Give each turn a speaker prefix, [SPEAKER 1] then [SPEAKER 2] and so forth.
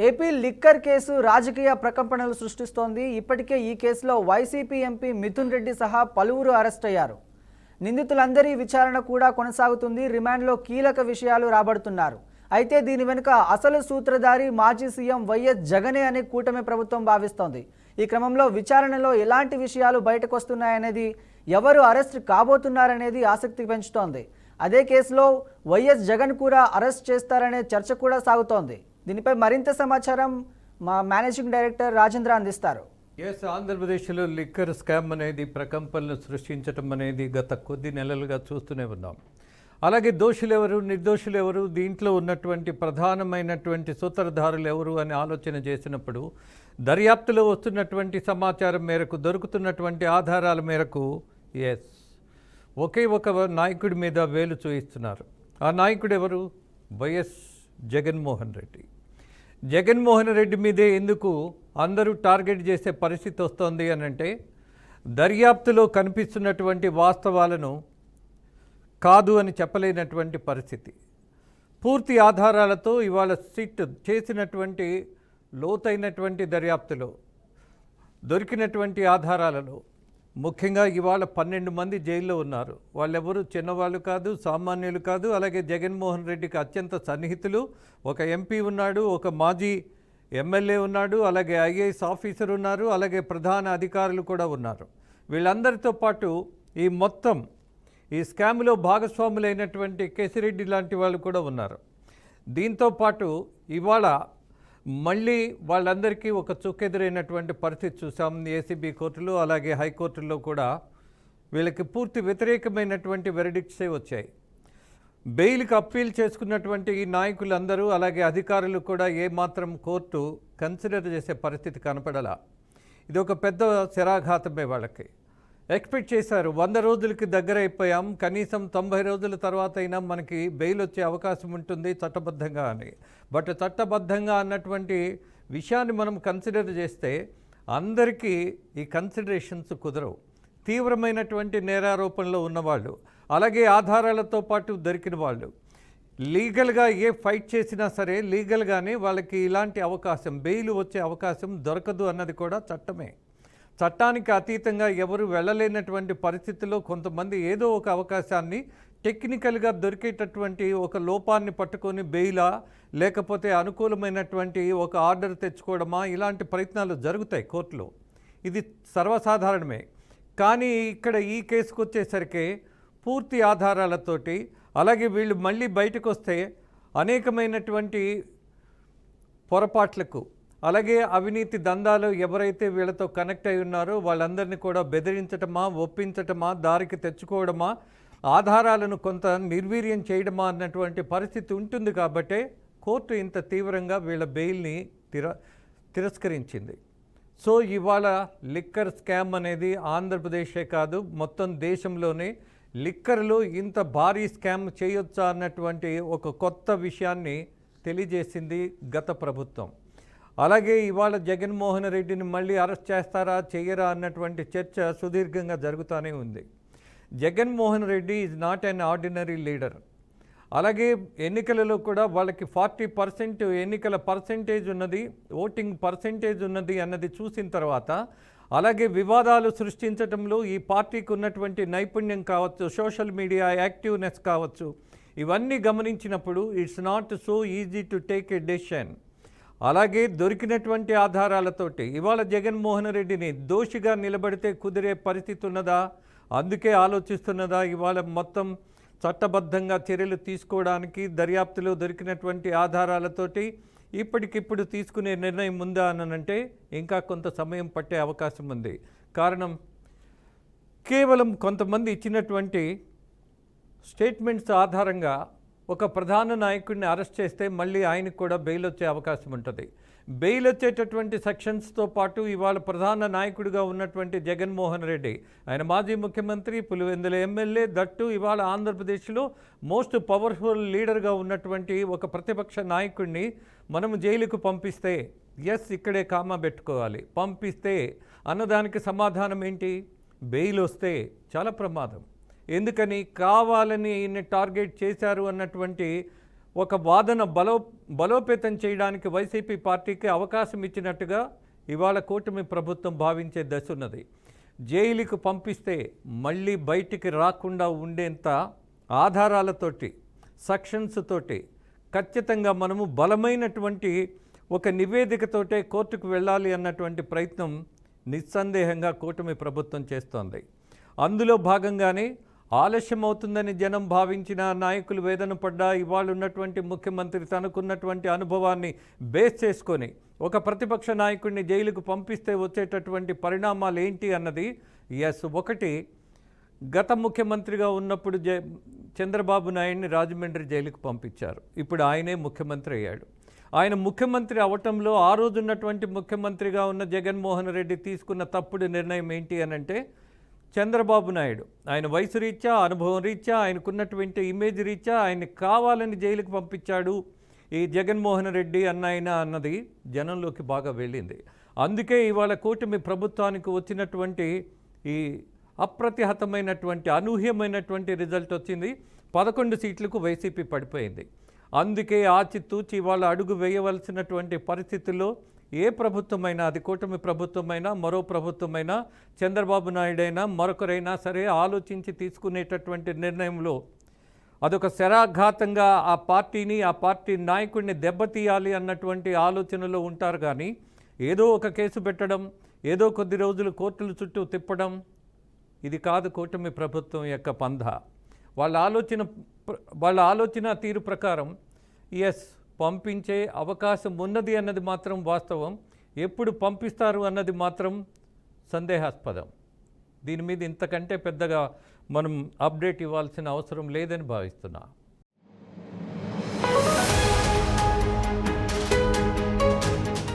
[SPEAKER 1] AP liquor case రాజకీయ ప్రకంపనలు సృష్టిస్తోంది. ఇప్పటికే ఈ కేసులో వైసీపీ ఎంపీ మిథున్ రెడ్డి సహా పలువురు అరెస్ట్ అయ్యారు. నిందితులందరి విచారణ కూడా కొనసాగుతుంది. రిమాండ్లో కీలక విషయాలు రాబడుతున్నారు. అయితే దీని వెనుక అసలు సూత్రధారి మాజీ సీఎం వైఎస్ జగనే అని కూటమి ప్రభుత్వం భావిస్తోంది. ఈ క్రమంలో విచారణలో ఎలాంటి విషయాలు బయటకు వస్తున్నాయనేది, ఎవరు అరెస్ట్ కాబోతున్నారనేది ఆసక్తి పెంచుతోంది. అదే కేసులో వైఎస్ జగన్ కూడా అరెస్ట్ చేస్తారనే చర్చ కూడా సాగుతోంది. దీనిపై మరింత సమాచారం మా మేనేజింగ్ డైరెక్టర్ రాజేంద్ర అందిస్తారు.
[SPEAKER 2] ఆంధ్రప్రదేశ్లో లిక్కర్ స్కామ్ అనేది ప్రకంపనలు సృష్టించడం అనేది గత కొద్ది నెలలుగా చూస్తూనే ఉన్నాం. అలాగే దోషులు ఎవరు, నిర్దోషులు ఎవరు, దీంట్లో ఉన్నటువంటి ప్రధానమైనటువంటి సూత్రధారులు ఎవరు అని ఆలోచన చేసినప్పుడు దర్యాప్తులో వస్తున్నటువంటి సమాచారం మేరకు, దొరుకుతున్నటువంటి ఆధారాల మేరకు ఒకే ఒక నాయకుడి మీద వేలు చూయిస్తున్నారు. ఆ నాయకుడు ఎవరు? వైఎస్ జగన్మోహన్ రెడ్డి. జగన్మోహన్ రెడ్డి మీదే ఎందుకు అందరూ టార్గెట్ చేసే పరిస్థితి వస్తుంది అని అంటే, దర్యాప్తులో కనిపిస్తున్నటువంటి వాస్తవాలను కాదు అని చెప్పలేనటువంటి పరిస్థితి. పూర్తి ఆధారాలతో ఇవాళ సిట్ చేసినటువంటి లోతైనటువంటి దర్యాప్తులో దొరికినటువంటి ఆధారాలలో ముఖ్యంగా ఇవాళ 12 మంది జైల్లో ఉన్నారు. వాళ్ళెవరు చిన్నవాళ్ళు కాదు, సామాన్యులు కాదు. అలాగే జగన్మోహన్ రెడ్డికి అత్యంత సన్నిహితులు. ఒక ఎంపీ ఉన్నాడు, ఒక మాజీ ఎమ్మెల్యే ఉన్నాడు, అలాగే ఐఏఎస్ ఆఫీసర్ ఉన్నారు, అలాగే ప్రధాన అధికారులు కూడా ఉన్నారు. వీళ్ళందరితో పాటు ఈ స్కామ్లో భాగస్వాములైనటువంటి కేసిరెడ్డి లాంటి వాళ్ళు కూడా ఉన్నారు. దీంతో పాటు ఇవాళ మళ్ళీ వాళ్ళందరికీ ఒక చుక్కెదురైనటువంటి పరిస్థితి చూసాం. ఏసీబీ కోర్టులు అలాగే హైకోర్టుల్లో కూడా వీళ్ళకి పూర్తి వ్యతిరేకమైనటువంటి వెరిడిక్ట్సే వచ్చాయి. బెయిల్కి అప్పీల్ చేసుకున్నటువంటి ఈ నాయకులందరూ అలాగే అధికారులు కూడా ఏమాత్రం కోర్టు కన్సిడర్ చేసే పరిస్థితి కనపడలా. ఇది ఒక పెద్ద శరాఘాతమే. వాళ్ళకి ఎక్స్పెక్ట్ చేశారు 100 రోజులకి దగ్గర అయిపోయాం, కనీసం 90 రోజుల తర్వాత అయినా మనకి బెయిల్ వచ్చే అవకాశం ఉంటుంది చట్టబద్ధంగా అని. బట్ చట్టబద్ధంగా అన్నటువంటి విషయాన్ని మనం కన్సిడర్ చేస్తే అందరికీ ఈ కన్సిడరేషన్స్ కుదరవు. తీవ్రమైనటువంటి నేరారోపణలో ఉన్నవాళ్ళు, అలాగే ఆధారాలతో పాటు దొరికిన వాళ్ళు, లీగల్గా ఏ ఫైట్ చేసినా సరే లీగల్గానే వాళ్ళకి ఇలాంటి అవకాశం, బెయిల్ వచ్చే అవకాశం దొరకదు అన్నది కూడా చట్టమే. చట్టానికి అతీతంగా ఎవరు వెళ్ళలేనటువంటి పరిస్థితుల్లో కొంతమంది ఏదో ఒక అవకాశాన్ని టెక్నికల్గా దొరికేటటువంటి ఒక లోపాన్ని పట్టుకొని బెయిలా, లేకపోతే అనుకూలమైనటువంటి ఒక ఆర్డర్ తెచ్చుకోవడమా, ఇలాంటి ప్రయత్నాలు జరుగుతాయి కోర్టులో. ఇది సర్వసాధారణమే. కానీ ఇక్కడ ఈ కేసుకు వచ్చేసరికి పూర్తి ఆధారాలతోటి, అలాగే వీళ్ళు మళ్ళీ బయటకు వస్తే అనేకమైనటువంటి పొరపాట్లకు, అలాగే అవినీతి దందాలు ఎవరైతే వీళ్ళతో కనెక్ట్ అయి ఉన్నారో వాళ్ళందరినీ కూడా బెదిరించటమా, ఒప్పించటమా, దారికి తెచ్చుకోవడమా, ఆధారాలను కొంత నిర్వీర్యం చేయడమా అన్నటువంటి పరిస్థితి ఉంటుంది. కాబట్టే కోర్టు ఇంత తీవ్రంగా వీళ్ళ బెయిల్ని తిరస్కరించింది. సో ఇవాళ లిక్కర్ స్కామ్ అనేది ఆంధ్రప్రదేశే కాదు, మొత్తం దేశంలోనే లిక్కర్లో ఇంత భారీ స్కామ్ చేయొచ్చా అన్నటువంటి ఒక కొత్త విషయాన్ని తెలియజేసింది గత ప్రభుత్వం. అలాగే ఇవాళ జగన్మోహన్ రెడ్డిని మళ్ళీ అరెస్ట్ చేస్తారా చేయరా అన్నటువంటి చర్చ సుదీర్ఘంగా జరుగుతూనే ఉంది. Jaganmohan Reddy is not an ordinary leader. అలాగే ఎన్నికలలో కూడా వాళ్ళకి 40% ఎన్నికల పర్సెంటేజ్ ఉన్నది, ఓటింగ్ పర్సెంటేజ్ ఉన్నది అన్నది చూసిన తర్వాత, అలాగే వివాదాలు సృష్టించడంలో ఈ పార్టీకి ఉన్నటువంటి నైపుణ్యం కావచ్చు, సోషల్ మీడియా యాక్టివ్నెస్ కావచ్చు, ఇవన్నీ గమనించినప్పుడు it's not so easy to take a decision. అలాగే దొరికినటువంటి ఆధారాలతోటి ఇవాళ జగన్మోహన్ రెడ్డిని దోషిగా నిలబడితే కుదిరే పరిస్థితి ఉన్నదా, అందుకే ఆలోచిస్తున్నదా ఇవాళ మొత్తం చట్టబద్ధంగా చర్యలు తీసుకోవడానికి దర్యాప్తులో దొరికినటువంటి ఆధారాలతోటి ఇప్పటికిప్పుడు తీసుకునే నిర్ణయం ఉందా అనంటే ఇంకా కొంత సమయం పట్టే అవకాశం ఉంది. కారణం కేవలం కొంతమంది ఇచ్చినటువంటి స్టేట్మెంట్స్ ఆధారంగా ఒక ప్రధాన నాయకుడిని అరెస్ట్ చేస్తే మళ్ళీ ఆయనకు కూడా బెయిల్ వచ్చే అవకాశం ఉంటుంది. బెయిల్ వచ్చేటటువంటి సెక్షన్స్తో పాటు ఇవాళ ప్రధాన నాయకుడిగా ఉన్నటువంటి జగన్మోహన్ రెడ్డి, ఆయన మాజీ ముఖ్యమంత్రి, పులివెందుల ఎమ్మెల్యే, దట్టు ఇవాళ ఆంధ్రప్రదేశ్లో మోస్ట్ పవర్ఫుల్ లీడర్గా ఉన్నటువంటి ఒక ప్రతిపక్ష నాయకుడిని మనం జైలుకు పంపిస్తే, ఇక్కడే కామా పెట్టుకోవాలి, పంపిస్తే అన్నదానికి సమాధానం ఏంటి? బెయిల్ వస్తే చాలా ప్రమాదం. ఎందుకని? కావాలని ఈయన్ని టార్గెట్ చేశారు అన్నటువంటి ఒక వాదన బలోపేతం చేయడానికి వైసీపీ పార్టీకి అవకాశం ఇచ్చినట్టుగా ఇవాళ కూటమి ప్రభుత్వం భావించే దశ ఉన్నది. జైలుకు పంపిస్తే మళ్ళీ బయటికి రాకుండా ఉండేంత ఆధారాలతోటి, సెక్షన్స్ తోటి ఖచ్చితంగా మనము బలమైనటువంటి ఒక నివేదికతోటే కోర్టుకు వెళ్ళాలి అన్నటువంటి ప్రయత్నం నిస్సందేహంగా కూటమి ప్రభుత్వం చేస్తోంది. అందులో భాగంగానే ఆలస్యం అవుతుందని జనం భావించిన, నాయకులు వేదన పడ్డా, ఇవాళ ఉన్నటువంటి ముఖ్యమంత్రి తనకున్నటువంటి అనుభవాన్ని బేస్ చేసుకొని ఒక ప్రతిపక్ష నాయకుడిని జైలుకు పంపిస్తే వచ్చేటటువంటి పరిణామాలు ఏంటి అన్నది ఒకటి, గత ముఖ్యమంత్రిగా ఉన్నప్పుడు చంద్రబాబు నాయుడిని రాజమండ్రి జైలుకు పంపించారు. ఇప్పుడు ఆయనే ముఖ్యమంత్రి అయ్యాడు. ఆయన ముఖ్యమంత్రి అవటంలో ఆ రోజు ఉన్నటువంటి ముఖ్యమంత్రిగా ఉన్న జగన్మోహన్ రెడ్డి తీసుకున్న తప్పుడు నిర్ణయం ఏంటి అనంటే, చంద్రబాబు నాయుడు ఆయన వయసు రీత్యా, అనుభవం రీత్యా, ఆయనకున్నటువంటి ఇమేజ్ రీత్యా ఆయన్ని కావాలని జైలుకు పంపించాడు ఈ జగన్మోహన్ రెడ్డి అన్నది జనంలోకి బాగా వెళ్ళింది. అందుకే ఇవాళ కూటమి ప్రభుత్వానికి వచ్చినటువంటి ఈ అప్రతిహతమైనటువంటి, అనూహ్యమైనటువంటి రిజల్ట్ వచ్చింది. 11 సీట్లకు వైసీపీ పడిపోయింది. అందుకే ఆచితూచి ఇవాళ అడుగు వేయవలసినటువంటి పరిస్థితుల్లో ఏ ప్రభుత్వమైనా, అది కూటమి ప్రభుత్వమైనా, మరో ప్రభుత్వమైనా, చంద్రబాబు నాయుడైనా, మరొకరైనా సరే ఆలోచించి తీసుకునేటటువంటి నిర్ణయంలో అదొక శరాఘాతంగా ఆ పార్టీని, ఆ పార్టీ నాయకుడిని దెబ్బతీయాలి అన్నటువంటి ఆలోచనలో ఉంటారు. కానీ ఏదో ఒక కేసు పెట్టడం, ఏదో కొద్ది రోజులు కోర్టుల చుట్టూ తిప్పడం, ఇది కాదు కూటమి ప్రభుత్వం యొక్క పంథ. వాళ్ళ ఆలోచన తీరు ప్రకారం పంపించే అవకాశం ఉన్నది అన్నది మాత్రం వాస్తవం. ఎప్పుడు పంపిస్తారు అన్నది మాత్రం సందేహాస్పదం. దీని మీద ఇంతకంటే పెద్దగా మనం అప్డేట్ ఇవ్వాల్సిన అవసరం లేదని భావిస్తున్నా.